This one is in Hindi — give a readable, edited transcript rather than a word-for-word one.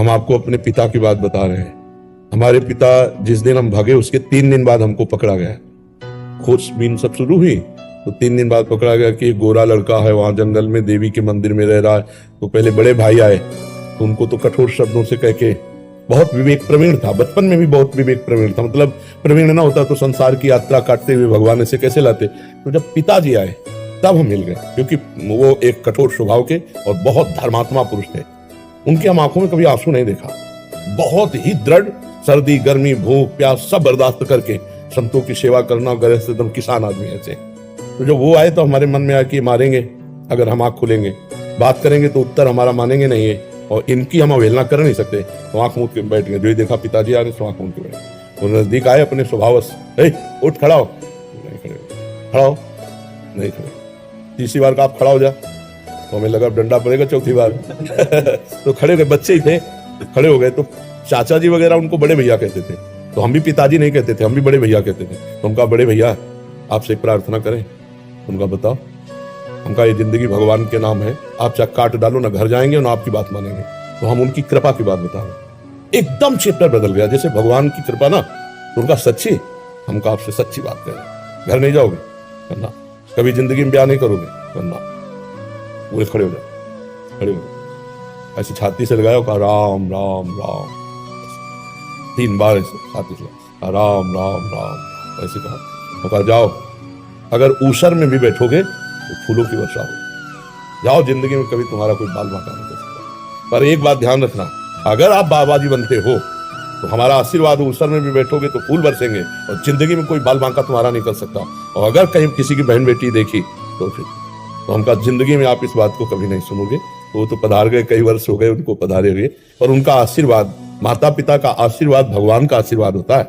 हम आपको अपने पिता की बात बता रहे हैं। हमारे पिता जिस दिन हम भागे उसके 3 दिन बाद हमको पकड़ा गया। खोजबीन सब शुरू हुई तो 3 दिन बाद पकड़ा गया कि एक गोरा लड़का है वहां जंगल में देवी के मंदिर में रह रहा है। तो पहले बड़े भाई आए तो उनको तो कठोर शब्दों से कह के, बहुत विवेक प्रवीण था, बचपन में भी बहुत विवेक प्रवीण था, मतलब प्रवीण ना होता तो संसार की यात्रा काटते हुए भगवान ऐसे कैसे लाते। तो जब पिताजी आए तब हम मिल गए, क्योंकि वो एक कठोर स्वभाव के और बहुत धर्मात्मा पुरुष थे। उनकी हम आंखों में कभी आंसू नहीं देखा। बहुत ही दृढ़, सर्दी गर्मी भूख प्यास सब बर्दाश्त करके संतों की सेवा करना, गृहस्थ एकदम किसान आदमी ऐसे। तो जब वो आए तो हमारे मन में आया कि मारेंगे अगर हम आंख खोलेंगे, बात करेंगे तो उत्तर हमारा मानेंगे नहीं है, और इनकी हम अवहेलना कर नहीं सकते। तो आंख मूंद के बैठ गए। जो ही देखा पिताजी आ रहे तो आंख मूंद के बैठ। वो नजदीक आए अपने स्वभाव, उठ खड़ा हो, नहीं खड़े, खड़ा हो, नहीं खड़े। तीसरी बार का आप खड़ा हो जा तो हमें लगा डंडा पड़ेगा, चौथी बार तो खड़े हो गए। बच्चे ही थे, खड़े हो गए। तो चाचा जी वगैरह उनको बड़े भैया कहते थे, तो हम भी पिताजी नहीं कहते थे, हम भी बड़े भैया कहते थे। तो उनका बड़े भैया आपसे प्रार्थना करें। उनका बताओ, उनका ये जिंदगी भगवान के नाम है, आप चाहे काट डालो ना घर जाएंगे ना आपकी बात मानेंगे। तो हम उनकी कृपा की बात बता रहे। एकदम चैप्टर बदल गया, जैसे भगवान की कृपा ना, तो उनका सच्ची, हमका आपसे सच्ची बात करें। घर नहीं जाओगे करना, कभी जिंदगी में ब्याह नहीं करोगे करना। पूरे खड़े हो जाओ, खड़े हो जाओ, ऐसे छाती से लगाओ, कहा राम राम राम, 3 बार ऐसे छाती से राम राम राम ऐसे कहा। जाओ, अगर ऊसर में भी बैठोगे तो फूलों की वर्षा हो। जाओ, जिंदगी में कभी तुम्हारा कोई बाल बांका नहीं कर सकता। पर एक बात ध्यान रखना, अगर आप बाबा जी बनते हो तो हमारा आशीर्वाद, ऊसर में भी बैठोगे तो फूल बरसेंगे, और जिंदगी में कोई बाल बांका तुम्हारा नहीं कर सकता। और अगर कहीं किसी की बहन बेटी देखी तो फिर तो हमका जिंदगी में आप इस बात को कभी नहीं सुनोगे। वो तो पधार गए, कई वर्ष हो गए उनको पधारे हुए, पर उनका आशीर्वाद, माता पिता का आशीर्वाद भगवान का आशीर्वाद होता है।